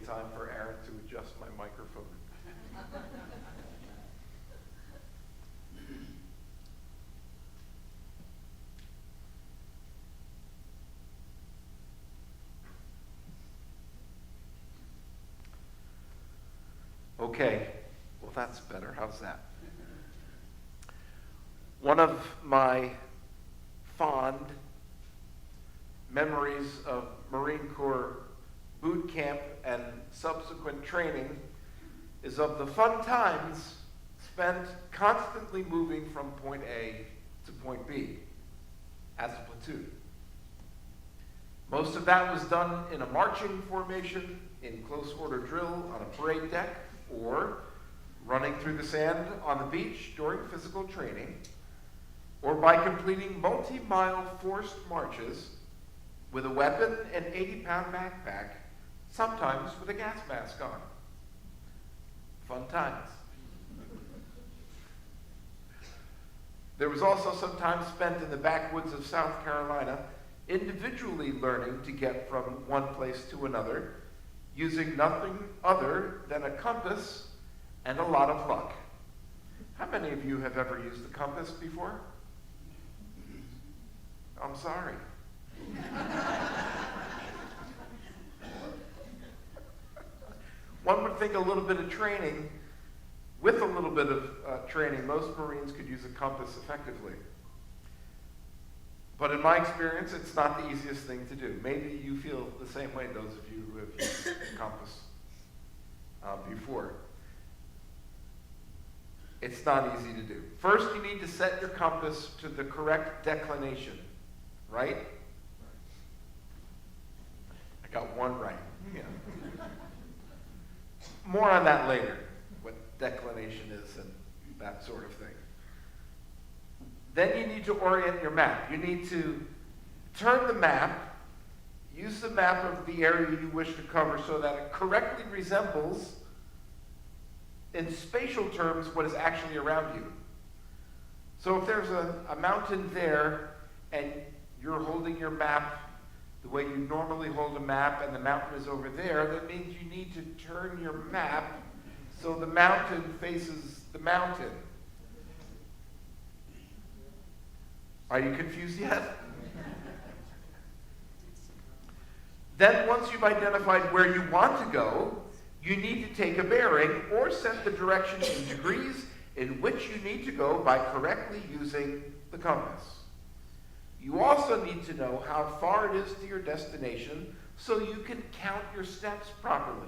time for Aaron to adjust my microphone. Okay, well that's better. How's that? One of my fond memories of Marine Corps boot camp and subsequent training is of the fun times spent constantly moving from point A to point B as a platoon. Most of that was done in a marching formation, in close order drill on a parade deck, or running through the sand on the beach during physical training, or by completing multi-mile forced marches with a weapon and 80-pound backpack, sometimes with a gas mask on. Fun times. There was also some time spent in the backwoods of South Carolina, individually learning to get from one place to another, using nothing other than a compass and a lot of luck. How many of you have ever used the compass before? I'm sorry. One would think a little bit of training, with a little bit of training, most Marines could use a compass effectively. But in my experience, it's not the easiest thing to do. Maybe you feel the same way, those of you who have used a compass before. It's not easy to do. First, you need to set your compass to the correct declination, right? I got one right. Yeah. More on that later, what declination is and that sort of thing. Then you need to orient your map. You need to turn the map, use the map of the area you wish to cover so that it correctly resembles, in spatial terms, what is actually around you. So if there's a mountain there and you're holding your map the way you normally hold a map and the mountain is over there, that means you need to turn your map so the mountain faces the mountain. Are you confused yet? Then once you've identified where you want to go, you need to take a bearing or set the direction in degrees in which you need to go by correctly using the compass. You also need to know how far it is to your destination so you can count your steps properly.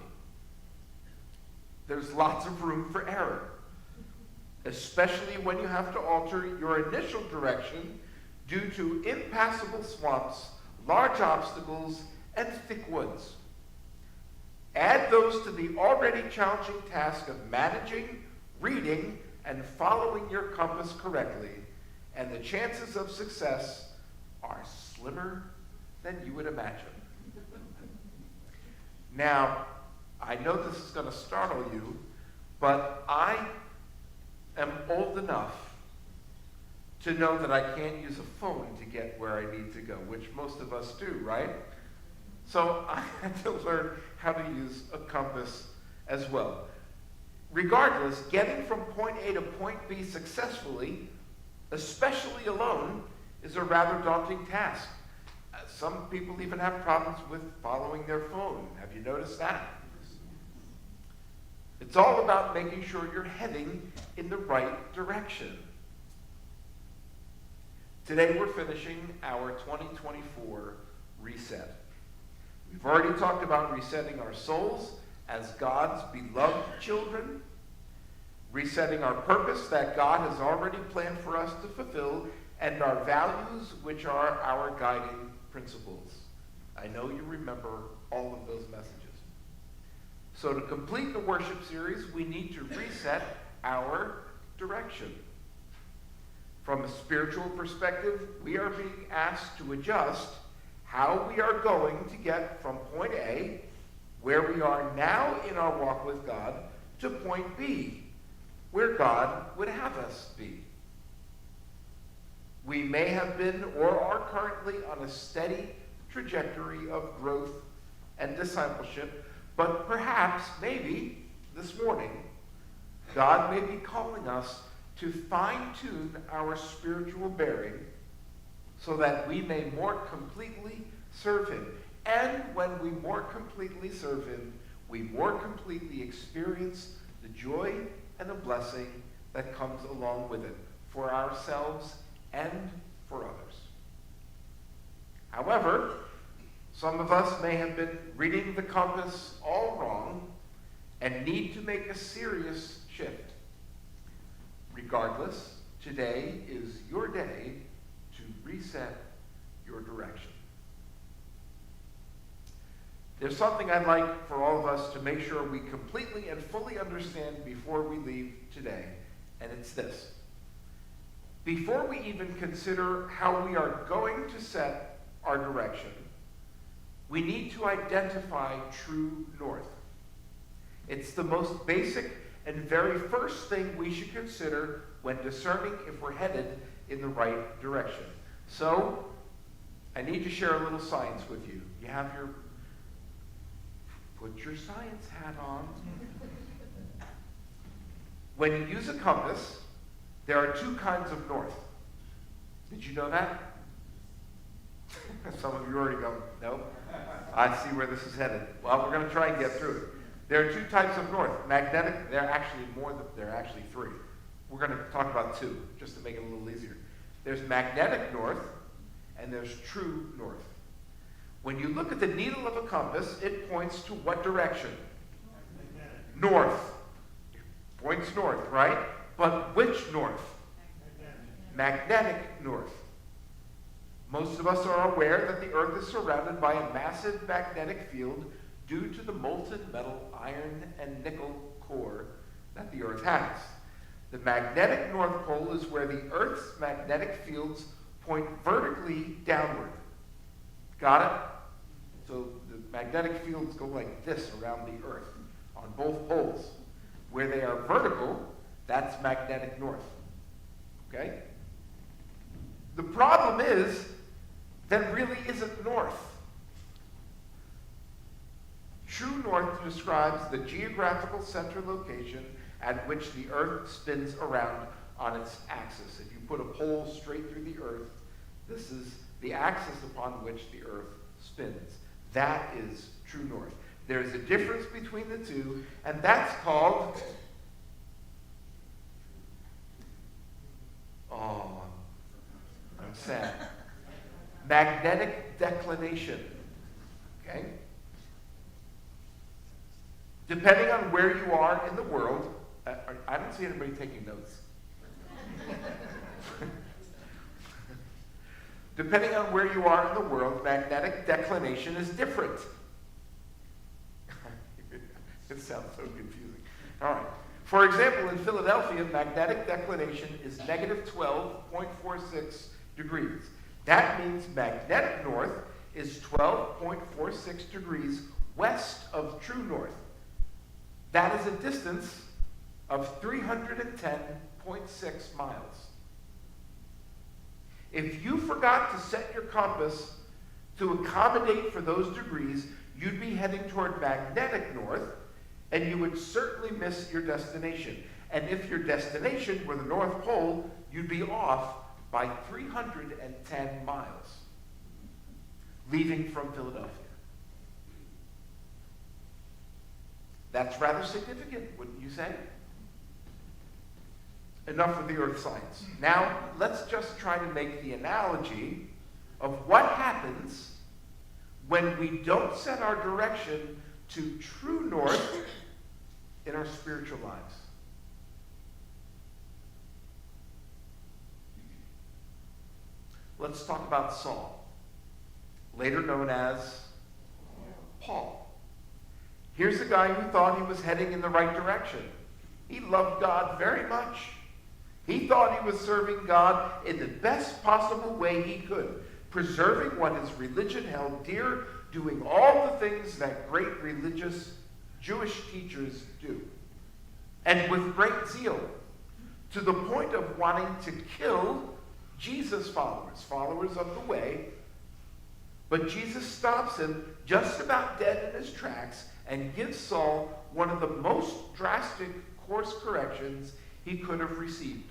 There's lots of room for error, especially when you have to alter your initial direction due to impassable swamps, large obstacles, and thick woods. Add those to the already challenging task of managing, reading, and following your compass correctly, and the chances of success are slimmer than you would imagine. Now, I know this is going to startle you, but I am old enough to know that I can't use a phone to get where I need to go, which most of us do, right? So I had to learn how to use a compass as well. Regardless, getting from point A to point B successfully, especially alone, is a rather daunting task. Some people even have problems with following their phone. Have you noticed that? It's all about making sure you're heading in the right direction. Today we're finishing our 2024 reset. We've already talked about resetting our souls as God's beloved children, resetting our purpose that God has already planned for us to fulfill, and our values, which are our guiding principles. I know you remember all of those messages. So to complete the worship series, we need to reset our direction. From a spiritual perspective, we are being asked to adjust how we are going to get from point A, where we are now in our walk with God, to point B, where God would have us be. We may have been or are currently on a steady trajectory of growth and discipleship, But perhaps, maybe, this morning, God may be calling us to fine-tune our spiritual bearing so that we may more completely serve him. And when we more completely serve him, we more completely experience the joy and the blessing that comes along with it for ourselves and for others. However, some of us may have been reading the compass all wrong and need to make a serious shift. Regardless, today is your day to reset your direction. There's something I'd like for all of us to make sure we completely and fully understand before we leave today, and it's this. Before we even consider how we are going to set our direction, we need to identify true north. It's the most basic and very first thing we should consider when discerning if we're headed in the right direction. So, I need to share a little science with you. You have your, put your science hat on. When you use a compass, there are two kinds of north. Did you know that? Some of you already go, no? I see where this is headed. Well, we're going to try and get through it. There are two types of north. Magnetic, there are actually three. We're going to talk about two, just to make it a little easier. There's magnetic north, and there's true north. When you look at the needle of a compass, it points to what direction? North. Points north, right? But which north? Magnetic north. Most of us are aware that the Earth is surrounded by a massive magnetic field due to the molten metal iron and nickel core that the Earth has. The magnetic North Pole is where the Earth's magnetic fields point vertically downward. Got it? So the magnetic fields go like this around the Earth on both poles. Where they are vertical, that's magnetic north. Okay? The problem is that really isn't north. True north describes the geographical center location at which the Earth spins around on its axis. If you put a pole straight through the Earth, this is the axis upon which the Earth spins. That is true north. There's a difference between the two, and that's called, I'm sad, magnetic declination. Okay? Depending on where you are in the world, I don't see anybody taking notes. Depending on where you are in the world, magnetic declination is different. It sounds so confusing. All right. For example, in Philadelphia, magnetic declination is negative 12.46 degrees. That means magnetic north is 12.46 degrees west of true north. That is a distance of 310.6 miles. If you forgot to set your compass to accommodate for those degrees, you'd be heading toward magnetic north, and you would certainly miss your destination. And if your destination were the North Pole, you'd be off by 310 miles, leaving from Philadelphia. That's rather significant, wouldn't you say? Enough with the earth science. Now, let's just try to make the analogy of what happens when we don't set our direction to true north in our spiritual lives. Let's talk about Saul, later known as Paul. Here's a guy who thought he was heading in the right direction. He loved God very much. He thought he was serving God in the best possible way he could, preserving what his religion held dear, doing all the things that great religious Jewish teachers do, and with great zeal, to the point of wanting to kill Jesus' followers of the way. But Jesus stops him just about dead in his tracks and gives Saul one of the most drastic course corrections he could have received.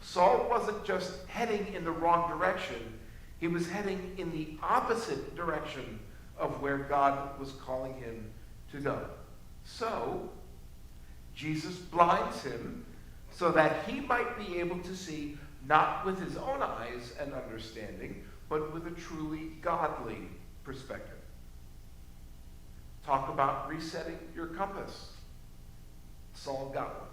Saul wasn't just heading in the wrong direction, he was heading in the opposite direction of where God was calling him to go. So, Jesus blinds him so that he might be able to see not with his own eyes and understanding, but with a truly godly perspective. Talk about resetting your compass. Saul got one.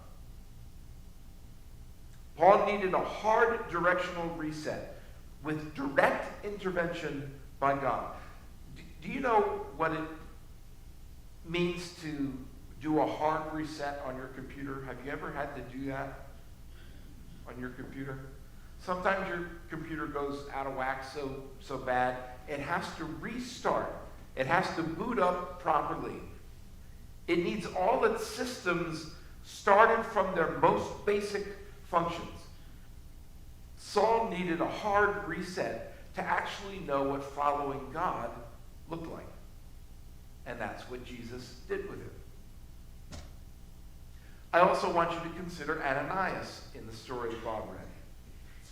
Paul needed a hard directional reset with direct intervention by God. Do you know what it means to do a hard reset on your computer? Have you ever had to do that on your computer? Sometimes your computer goes out of whack so bad, it has to restart. It has to boot up properly. It needs all its systems started from their most basic functions. Saul needed a hard reset to actually know what following God looked like. And that's what Jesus did with him. I also want you to consider Ananias in the story Bob read.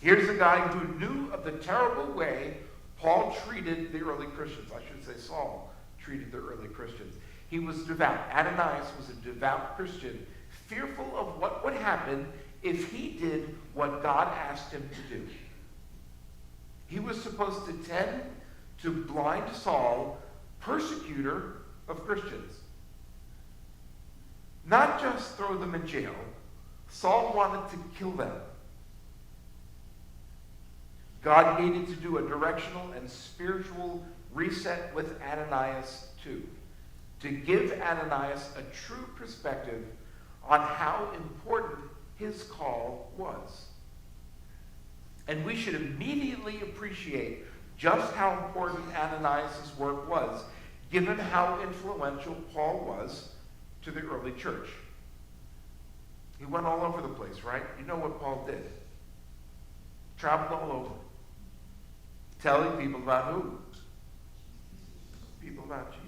Here's a guy who knew of the terrible way Paul treated the early Christians. I should say Saul treated the early Christians. He was devout. Ananias was a devout Christian, fearful of what would happen if he did what God asked him to do. He was supposed to tend to blind Saul, persecutor of Christians. Not just throw them in jail. Saul wanted to kill them. God needed to do a directional and spiritual reset with Ananias too, to give Ananias a true perspective on how important his call was. And we should immediately appreciate just how important Ananias' work was, given how influential Paul was to the early church. He went all over the place, right? You know what Paul did. Traveled all over. Telling people about who? People about Jesus.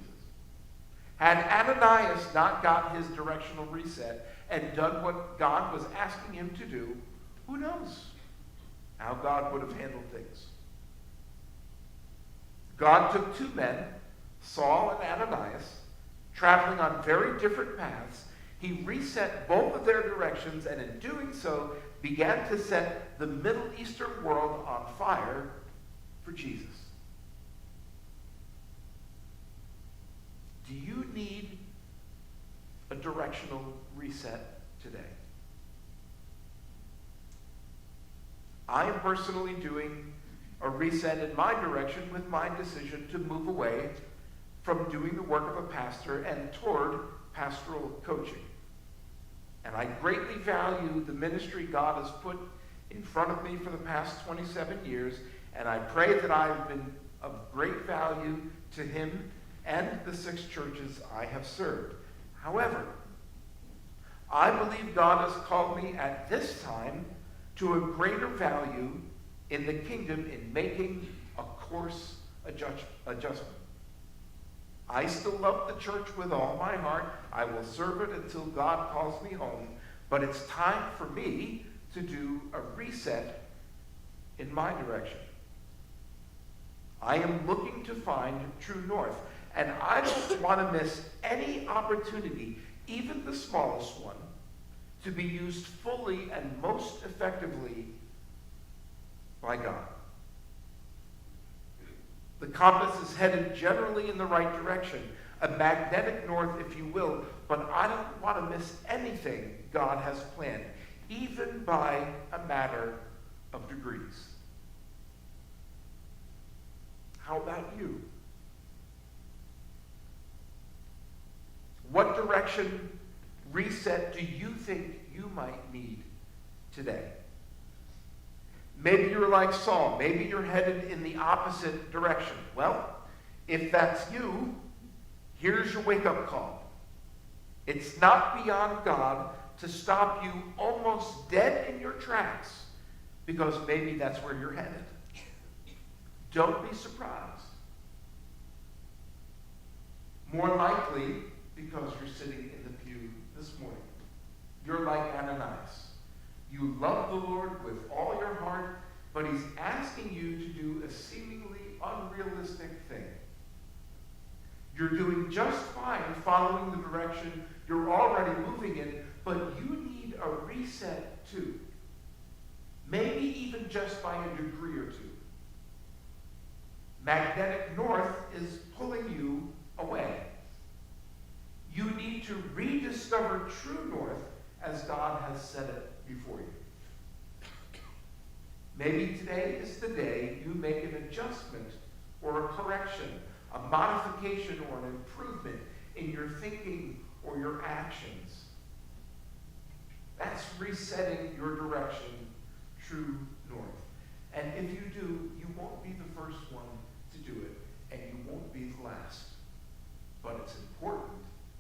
Had Ananias not got his directional reset and done what God was asking him to do, who knows how God would have handled things. God took two men, Saul and Ananias, traveling on very different paths. He reset both of their directions, and in doing so, began to set the Middle Eastern world on fire for Jesus. Do you need a directional reset today? I am personally doing a reset in my direction with my decision to move away from doing the work of a pastor and toward pastoral coaching. And I greatly value the ministry God has put in front of me for the past 27 years, and I pray that I've been of great value to him and the 6 churches I have served. However, I believe God has called me at this time to a greater value in the kingdom in making a course adjustment. I still love the church with all my heart. I will serve it until God calls me home. But it's time for me to do a reset in my direction. I am looking to find true north. And I don't want to miss any opportunity, even the smallest one, to be used fully and most effectively by God. The compass is headed generally in the right direction, a magnetic north, if you will, but I don't want to miss anything God has planned, even by a matter of degrees. How about you? What direction reset do you think you might need today? Maybe you're like Saul. Maybe you're headed in the opposite direction. Well, if that's you, here's your wake-up call. It's not beyond God to stop you almost dead in your tracks because maybe that's where you're headed. Don't be surprised. More likely, because you're sitting in the pew this morning. You're like Ananias. You love the Lord with all your heart, but he's asking you to do a seemingly unrealistic thing. You're doing just fine following the direction you're already moving in, but you need a reset too. Maybe even just by a degree or two. Magnetic north is pulling you away. You need to rediscover true north as God has set it before you. Maybe today is the day you make an adjustment or a correction, a modification or an improvement in your thinking or your actions. That's resetting your direction true north. And if you do, you won't be the first one to do it, and you won't be the last. But it's important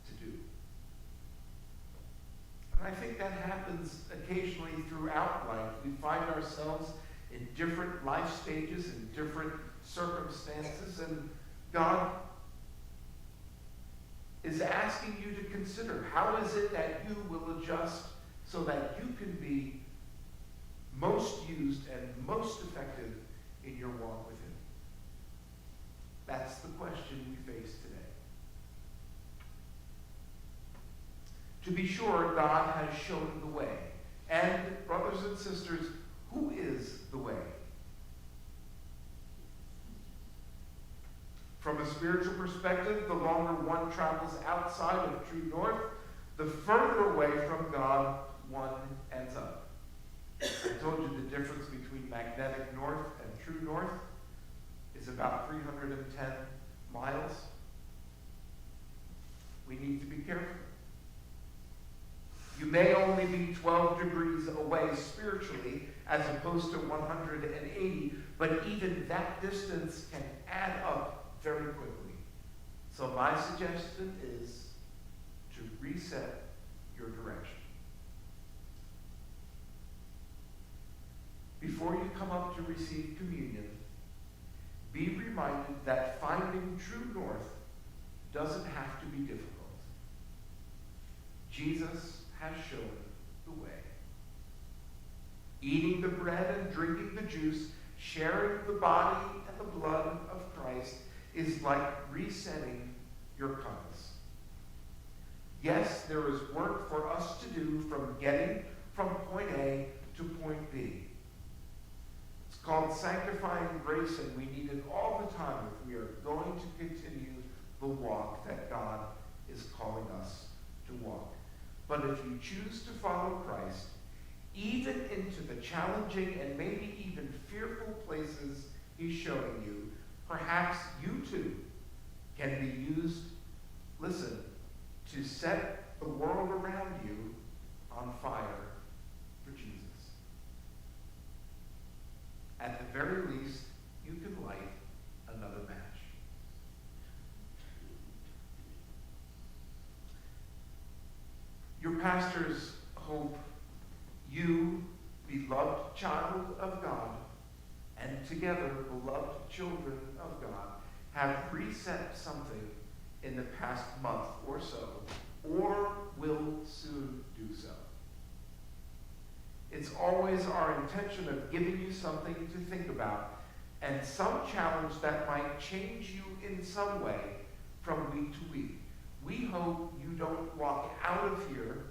to do. And I think that happens occasionally throughout life. We find ourselves in different life stages, in different circumstances, and God is asking you to consider, how is it that you will adjust so that you can be most used and most effective in your walk with him? That's the question we face today. To be sure, God has shown the way. And, brothers and sisters, who is the way? From a spiritual perspective, the longer one travels outside of true north, the further away from God one ends up. I told you the difference between magnetic north and true north is about 310 miles. We need to be careful. You may only be 12 degrees away spiritually as opposed to 180, but even that distance can add up very quickly. So my suggestion is to reset your direction. Before you come up to receive communion, be reminded that finding true north doesn't have to be difficult. Jesus has shown the way. Eating the bread and drinking the juice, sharing the body and the blood of Christ, is like resetting your compass. Yes, there is work for us to do from getting from point A to point B. It's called sanctifying grace, and we need it all the time if we are going to continue the walk that God is calling us to walk. But if you choose to follow Christ, even into the challenging and maybe even fearful places he's showing you, perhaps you too can be used, listen, to set the world around you on fire for Jesus. At the very least, you can light another match. Your pastors hope you, beloved child of God, and together, beloved children of God, have reset something in the past month or so, or will soon do so. It's always our intention of giving you something to think about, and some challenge that might change you in some way from week to week. We hope you don't walk out of here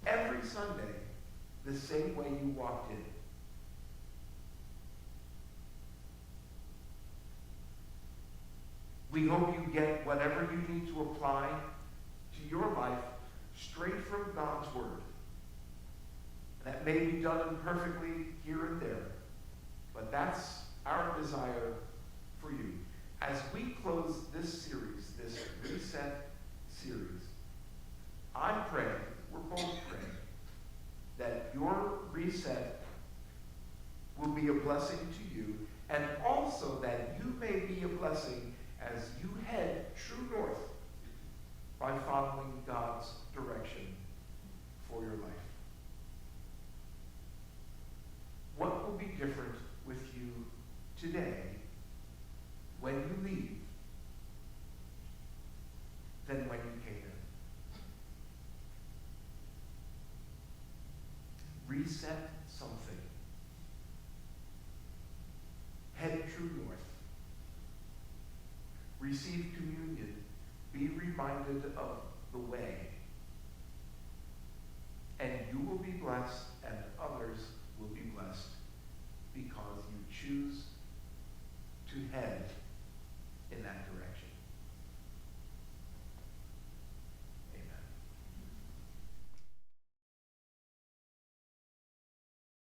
every Sunday the same way you walked in. We hope you get whatever you need to apply to your life straight from God's Word. That may be done imperfectly here and there, but that's our desire for you. As we close this series, this Reset series, I'm praying, we're both praying, that your reset will be a blessing to you, and also that you may be a blessing as you head true north by following God's direction for your life. What will be different with you today when you leave than when you came in? reset something. Head true north. Receive communion. Be reminded of the way. And you will be blessed, and others will be blessed, because you choose